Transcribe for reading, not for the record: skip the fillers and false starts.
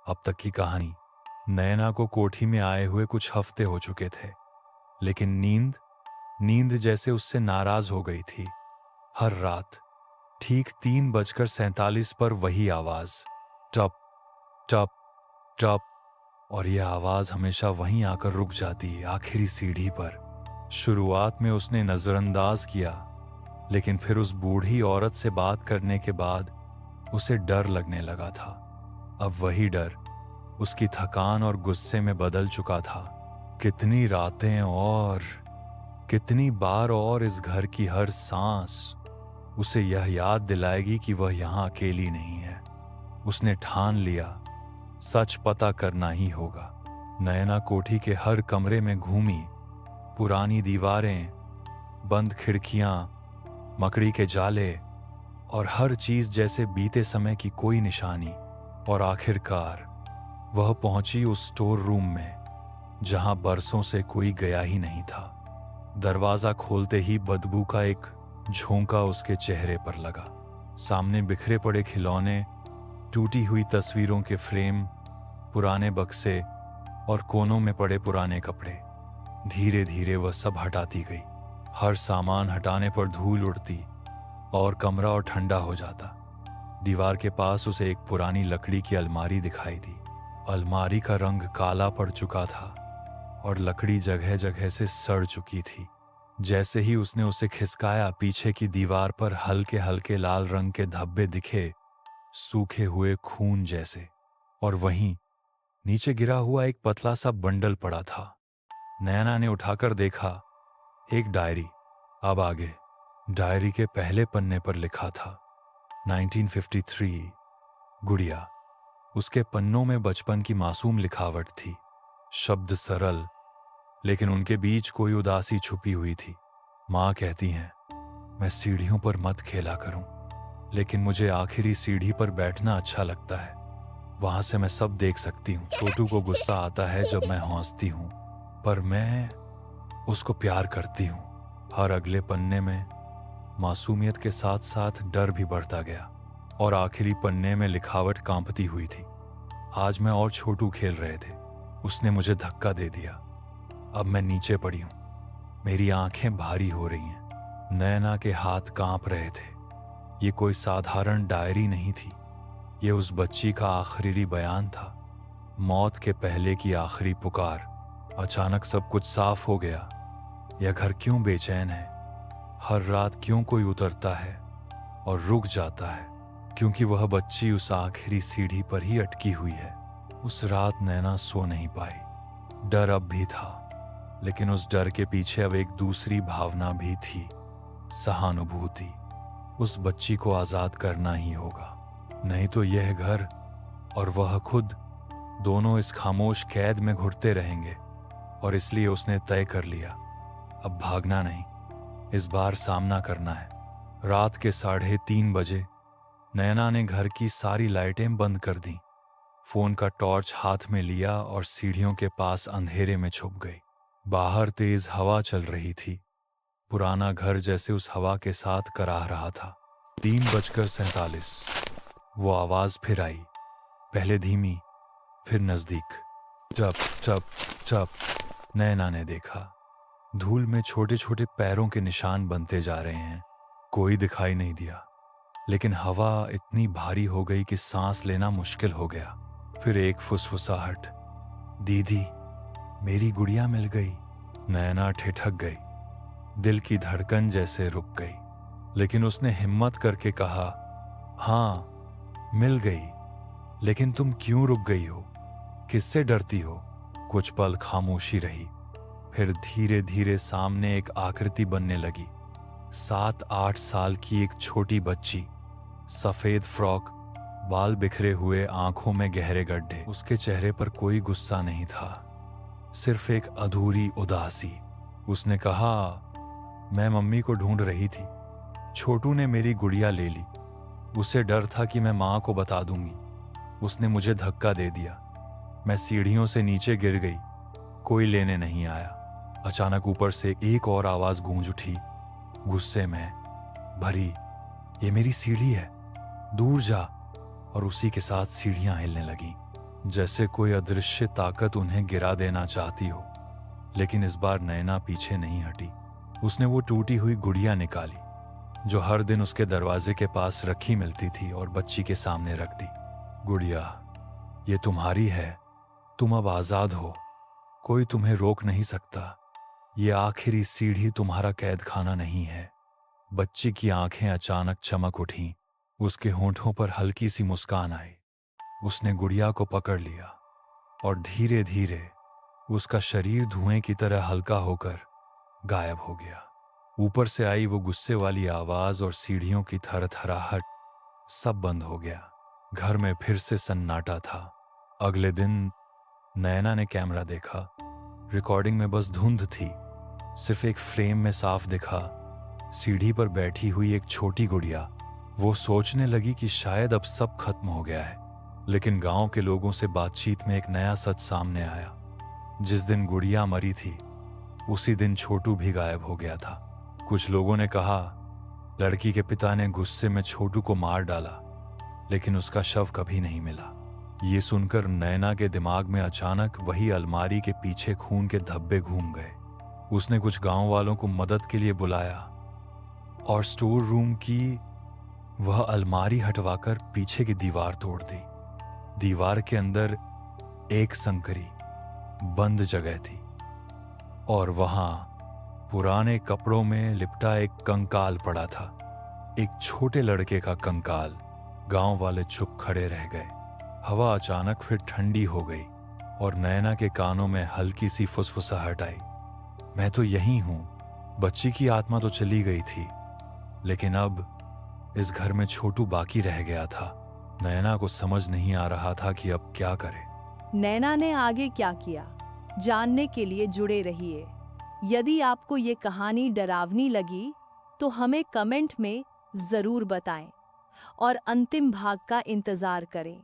अब तक की कहानी। नयना को कोठी में आए हुए कुछ हफ्ते हो चुके थे, लेकिन नींद नींद जैसे उससे नाराज हो गई थी। हर रात ठीक 3:47 पर वही आवाज, टप टप टप। और यह आवाज हमेशा वहीं आकर रुक जाती, आखिरी सीढ़ी पर। शुरुआत में उसने नजरअंदाज किया, लेकिन फिर उस बूढ़ी औरत से बात करने के बाद उसे डर लगने लगा था। अब वही डर उसकी थकान और गुस्से में बदल चुका था। कितनी रातें और कितनी बार और इस घर की हर सांस उसे यह याद दिलाएगी कि वह यहाँ अकेली नहीं है। उसने ठान लिया, सच पता करना ही होगा। नयना कोठी के हर कमरे में घूमी। पुरानी दीवारें, बंद खिड़कियां, मकड़ी के जाले और हर चीज जैसे बीते समय की कोई निशानी। और आखिरकार वह पहुंची उस स्टोर रूम में, जहां बरसों से कोई गया ही नहीं था। दरवाजा खोलते ही बदबू का एक झोंका उसके चेहरे पर लगा। सामने बिखरे पड़े खिलौने, टूटी हुई तस्वीरों के फ्रेम, पुराने बक्से और कोनों में पड़े पुराने कपड़े। धीरे धीरे वह सब हटाती गई। हर सामान हटाने पर धूल उड़ती और कमरा और ठंडा हो जाता। दीवार के पास उसे एक पुरानी लकड़ी की अलमारी दिखाई दी। अलमारी का रंग काला पड़ चुका था और लकड़ी जगह जगह से सड़ चुकी थी। जैसे ही उसने उसे खिसकाया, पीछे की दीवार पर हल्के हल्के लाल रंग के धब्बे दिखे, सूखे हुए खून जैसे। और वहीं नीचे गिरा हुआ एक पतला सा बंडल पड़ा था। नयना ने उठाकर देखा, एक डायरी। अब आगे डायरी के पहले पन्ने पर लिखा था 1953, गुड़िया। उसके पन्नों में बचपन की मासूम लिखावट थी। शब्द सरल, लेकिन उनके बीच कोई उदासी छुपी हुई थी। माँ कहती हैं, मैं सीढ़ियों पर मत खेला करूं, लेकिन मुझे आखिरी सीढ़ी पर बैठना अच्छा लगता है। वहां से मैं सब देख सकती हूँ। छोटू को गुस्सा आता है जब मैं हंसती हूँ, पर मैं उसको प्यार करती हूँ। हर अगले पन्ने में मासूमियत के साथ साथ डर भी बढ़ता गया, और आखिरी पन्ने में लिखावट कांपती हुई थी। आज मैं और छोटू खेल रहे थे। उसने मुझे धक्का दे दिया। अब मैं नीचे पड़ी हूं। मेरी आंखें भारी हो रही हैं। नयना के हाथ कांप रहे थे। ये कोई साधारण डायरी नहीं थी। ये उस बच्ची का आखिरी बयान था, मौत के पहले की आखिरी पुकार। अचानक सब कुछ साफ हो गया। यह घर क्यों बेचैन है? हर रात क्यों कोई उतरता है और रुक जाता है? क्योंकि वह बच्ची उस आखिरी सीढ़ी पर ही अटकी हुई है। उस रात नैना सो नहीं पाई। डर अब भी था, लेकिन उस डर के पीछे अब एक दूसरी भावना भी थी, सहानुभूति। उस बच्ची को आजाद करना ही होगा, नहीं तो यह घर और वह खुद दोनों इस खामोश कैद में घुटते रहेंगे। और इसलिए उसने तय कर लिया, अब भागना नहीं, इस बार सामना करना है। रात के 3:30 बजे नयना ने घर की सारी लाइटें बंद कर दी, फोन का टॉर्च हाथ में लिया और सीढ़ियों के पास अंधेरे में छुप गई। बाहर तेज हवा चल रही थी। पुराना घर जैसे उस हवा के साथ कराह रहा था। 3:47 वो आवाज फिर आई, पहले धीमी, फिर नजदीक। टप टप टप। नयना ने देखा, धूल में छोटे छोटे पैरों के निशान बनते जा रहे हैं। कोई दिखाई नहीं दिया, लेकिन हवा इतनी भारी हो गई कि सांस लेना मुश्किल हो गया। फिर एक फुसफुसाहट, दीदी, मेरी गुड़िया मिल गई। नयना ठिठक गई, दिल की धड़कन जैसे रुक गई। लेकिन उसने हिम्मत करके कहा, हाँ मिल गई, लेकिन तुम क्यों रुक गई हो? किससे डरती हो? कुछ पल खामोशी रही, फिर धीरे धीरे सामने एक आकृति बनने लगी। 7-8 साल की एक छोटी बच्ची, सफेद फ्रॉक, बाल बिखरे हुए, आंखों में गहरे गड्ढे। उसके चेहरे पर कोई गुस्सा नहीं था, सिर्फ एक अधूरी उदासी। उसने कहा, मैं मम्मी को ढूंढ रही थी। छोटू ने मेरी गुड़िया ले ली। उसे डर था कि मैं माँ को बता दूंगी। उसने मुझे धक्का दे दिया। मैं सीढ़ियों से नीचे गिर गई। कोई लेने नहीं आया। अचानक ऊपर से एक और आवाज गूंज उठी, गुस्से में भरी, ये मेरी सीढ़ी है, दूर जा। और उसी के साथ सीढ़ियां हिलने लगीं। जैसे कोई अदृश्य ताकत उन्हें गिरा देना चाहती हो। लेकिन इस बार नैना पीछे नहीं हटी। उसने वो टूटी हुई गुड़िया निकाली जो हर दिन उसके दरवाजे के पास रखी मिलती थी और बच्ची के सामने रख दी। गुड़िया, ये तुम्हारी है, तुम अब आजाद हो, कोई तुम्हें रोक नहीं सकता। ये आखिरी सीढ़ी तुम्हारा कैद खाना नहीं है। बच्ची की आंखें अचानक चमक उठीं, उसके होंठों पर हल्की सी मुस्कान आई। उसने गुड़िया को पकड़ लिया और धीरे धीरे उसका शरीर धुएं की तरह हल्का होकर गायब हो गया। ऊपर से आई वो गुस्से वाली आवाज और सीढ़ियों की थरथराहट, सब बंद हो गया। घर में फिर से सन्नाटा था। अगले दिन नैना ने कैमरा देखा। रिकॉर्डिंग में बस धुंध थी। सिर्फ एक फ्रेम में साफ दिखा सीढ़ी पर बैठी हुई एक छोटी गुड़िया। वो सोचने लगी कि शायद अब सब खत्म हो गया है। लेकिन गांव के लोगों से बातचीत में एक नया सच सामने आया। जिस दिन गुड़िया मरी थी उसी दिन छोटू भी गायब हो गया था। कुछ लोगों ने कहा लड़की के पिता ने गुस्से में छोटू को मार डाला, लेकिन उसका शव कभी नहीं मिला। ये सुनकर नैना के दिमाग में अचानक वही अलमारी के पीछे खून के धब्बे घूम गए। उसने कुछ गांव वालों को मदद के लिए बुलाया और स्टोर रूम की वह अलमारी हटवाकर पीछे की दीवार तोड़ दी। दीवार के अंदर एक संकरी बंद जगह थी और वहां पुराने कपड़ों में लिपटा एक कंकाल पड़ा था। एक छोटे लड़के का कंकाल। गांव वाले चुप खड़े रह गए। हवा अचानक फिर ठंडी हो गई और नैना के कानों में हल्की सी फुसफुसाहट आई। मैं तो यही हूं। बच्ची की आत्मा तो चली गई थी, लेकिन अब इस घर में छोटू बाकी रह गया था। नैना को समझ नहीं आ रहा था कि अब क्या करे। नैना ने आगे क्या किया, जानने के लिए जुड़े रहिए। यदि आपको ये कहानी डरावनी लगी तो हमें कमेंट में जरूर बताएं और अंतिम भाग का इंतजार करें।